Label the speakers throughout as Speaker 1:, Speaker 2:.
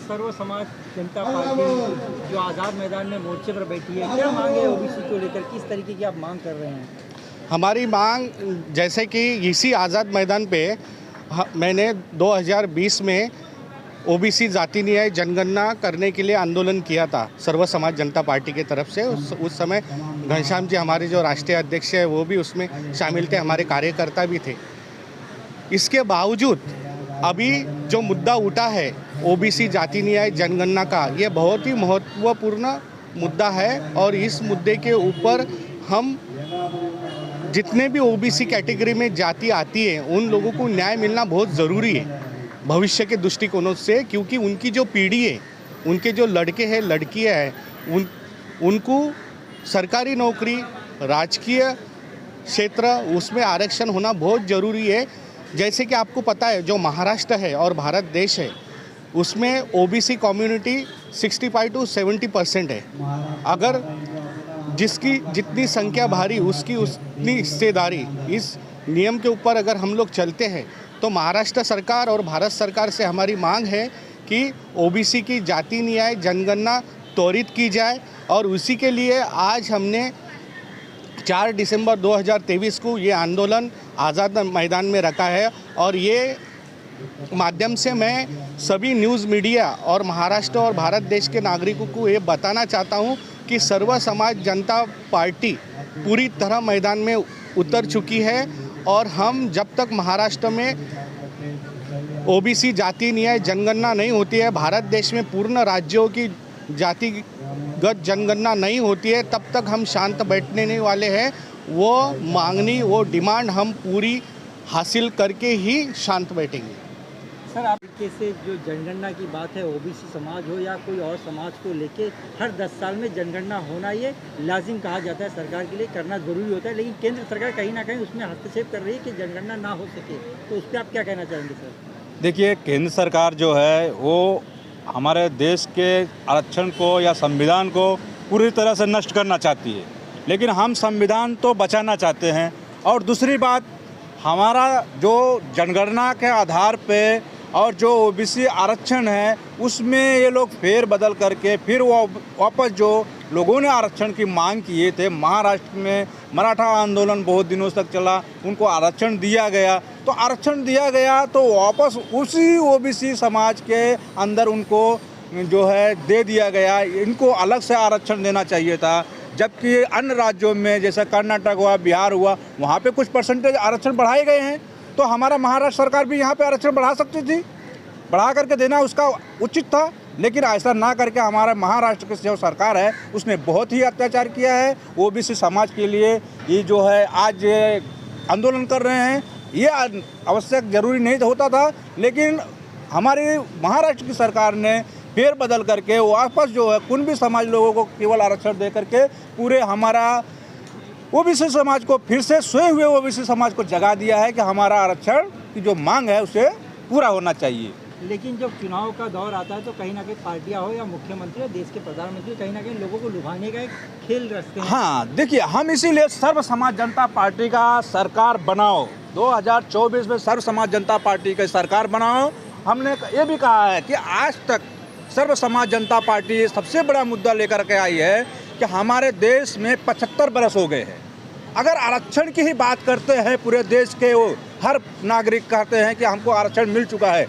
Speaker 1: सर्व समाज जनता पार्टी जो आज़ाद मैदान में मोर्चे पर बैठी है, क्या मांग है ओबीसी को लेकर, किस तरीके की आप मांग कर रहे हैं?
Speaker 2: हमारी मांग, जैसे कि इसी आज़ाद मैदान पे मैंने 2020 में ओबीसी जाति न्याय जनगणना करने के लिए आंदोलन किया था सर्व समाज जनता पार्टी की तरफ से। उस समय घनश्याम जी हमारे जो राष्ट्रीय अध्यक्ष है वो भी उसमें शामिल थे, हमारे कार्यकर्ता भी थे। इसके बावजूद अभी जो मुद्दा उठा है ओबीसी जाति न्याय जनगणना का, ये बहुत ही महत्वपूर्ण मुद्दा है और इस मुद्दे के ऊपर हम जितने भी ओबीसी कैटेगरी में जाति आती है उन लोगों को न्याय मिलना बहुत ज़रूरी है भविष्य के दृष्टिकोणों से, क्योंकि उनकी जो पीढ़ी है, उनके जो लड़के हैं लड़कियां हैं, उनको सरकारी नौकरी, राजकीय क्षेत्र उसमें आरक्षण होना बहुत ज़रूरी है। जैसे कि आपको पता है जो महाराष्ट्र है और भारत देश है उसमें ओबीसी कम्युनिटी 65 to 70% है। अगर जिसकी जितनी संख्या भारी उसकी उतनी हिस्सेदारी, इस नियम के ऊपर अगर हम लोग चलते हैं तो महाराष्ट्र सरकार और भारत सरकार से हमारी मांग है कि ओबीसी की जाति न्याय जनगणना त्वरित की जाए। और उसी के लिए आज हमने 4 दिसंबर 2023 को ये आंदोलन आज़ाद मैदान में रखा है। और ये माध्यम से मैं सभी न्यूज़ मीडिया और महाराष्ट्र और भारत देश के नागरिकों को ये बताना चाहता हूँ कि सर्व समाज जनता पार्टी पूरी तरह मैदान में उतर चुकी है और हम जब तक महाराष्ट्र में ओबीसी जाति न्याय जनगणना नहीं होती है, भारत देश में पूर्ण राज्यों की जातिगत जनगणना नहीं होती है, तब तक हम शांत बैठने नहीं वाले हैं। वो मांगनी, वो डिमांड हम पूरी हासिल करके ही शांत बैठेंगे।
Speaker 1: सर, आप कैसे जो जनगणना की बात है, ओबीसी समाज हो या कोई और समाज को लेके हर 10 साल में जनगणना होना ये लाजिम कहा जाता है, सरकार के लिए करना ज़रूरी होता है, लेकिन केंद्र सरकार कहीं ना कहीं उसमें हस्तक्षेप कर रही है कि जनगणना ना हो सके, तो उस पर आप क्या कहना चाहेंगे सर?
Speaker 3: देखिए, केंद्र सरकार जो है वो हमारे देश के आरक्षण को या संविधान को पूरी तरह से नष्ट करना चाहती है, लेकिन हम संविधान तो बचाना चाहते हैं। और दूसरी बात, हमारा जो जनगणना के आधार पे और जो ओबीसी आरक्षण है उसमें ये लोग फेर बदल करके फिर वो वापस जो लोगों ने आरक्षण की मांग किए थे, महाराष्ट्र में मराठा आंदोलन बहुत दिनों तक चला, उनको आरक्षण दिया गया, तो आरक्षण दिया गया तो वापस उसी ओबीसी समाज के अंदर उनको जो है दे दिया गया। इनको अलग से आरक्षण देना चाहिए था, जबकि अन्य राज्यों में जैसे कर्नाटक हुआ, बिहार हुआ, वहाँ पे कुछ परसेंटेज आरक्षण बढ़ाए गए हैं, तो हमारा महाराष्ट्र सरकार भी यहाँ पे आरक्षण बढ़ा सकती थी, बढ़ा करके देना उसका उचित था। लेकिन ऐसा ना करके हमारा महाराष्ट्र की जो सरकार है उसने बहुत ही अत्याचार किया है ओबीसी समाज के लिए। ये जो है आज आंदोलन कर रहे हैं, ये आवश्यक जरूरी नहीं होता था, लेकिन हमारी महाराष्ट्र की सरकार ने फेर बदल करके वापस जो है कुणबी समाज लोगों को केवल आरक्षण दे करके पूरे हमारा ओबीसी समाज को फिर से सोए हुए ओबीसी समाज को जगा दिया है कि हमारा आरक्षण की जो मांग है उसे पूरा होना चाहिए।
Speaker 1: लेकिन जब चुनाव का दौर आता है तो कहीं ना कहीं पार्टियां हो या मुख्यमंत्री या देश के प्रधानमंत्री कहीं ना कहीं लोगों को लुभाने का एक खेल रचते हैं।
Speaker 3: हाँ, देखिए, हम इसीलिए सर्व समाज जनता पार्टी का सरकार बनाओ, 2024 में सर्व समाज जनता पार्टी का सरकार बनाओ। हमने ये भी कहा है कि आज तक सर्व समाज जनता पार्टी सबसे बड़ा मुद्दा लेकर के आई है कि हमारे देश में 75 बरस हो गए हैं। अगर आरक्षण की ही बात करते हैं, पूरे देश के वो हर नागरिक कहते हैं कि हमको आरक्षण मिल चुका है,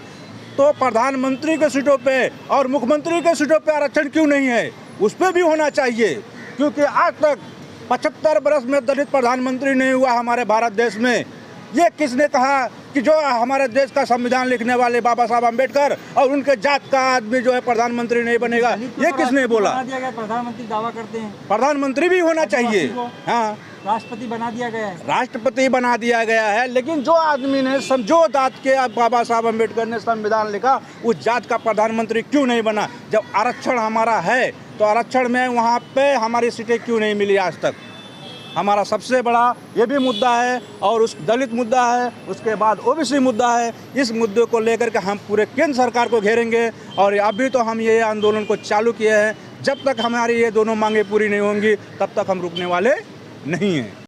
Speaker 3: तो प्रधानमंत्री के सीटों पे और मुख्यमंत्री के सीटों पे आरक्षण क्यों नहीं है? उस पर भी होना चाहिए, क्योंकि आज तक 75 बरस में दलित प्रधानमंत्री नहीं हुआ हमारे भारत देश में। ये किसने कहा कि जो हमारे देश का संविधान लिखने वाले बाबा साहब अम्बेडकर और उनके जात का आदमी जो है प्रधानमंत्री नहीं बनेगा? ये किसने बोला?
Speaker 1: प्रधानमंत्री दावा करते हैं,
Speaker 3: प्रधानमंत्री भी होना चाहिए। हाँ,
Speaker 1: राष्ट्रपति बना दिया गया है,
Speaker 3: राष्ट्रपति बना दिया गया है, लेकिन जो आदमी ने जो जात के बाबा साहब अम्बेडकर ने संविधान लिखा उस जात का प्रधानमंत्री क्यों नहीं बना? जब आरक्षण हमारा है तो आरक्षण में वहाँ पे हमारी सीटें क्यों नहीं मिली आज तक? हमारा सबसे बड़ा ये भी मुद्दा है और उस दलित मुद्दा है, उसके बाद ओबीसी मुद्दा है। इस मुद्दे को लेकर के हम पूरे केंद्र सरकार को घेरेंगे और अभी तो हम ये आंदोलन को चालू किए हैं। जब तक हमारी ये दोनों मांगे पूरी नहीं होंगी तब तक हम रुकने वाले नहीं हैं।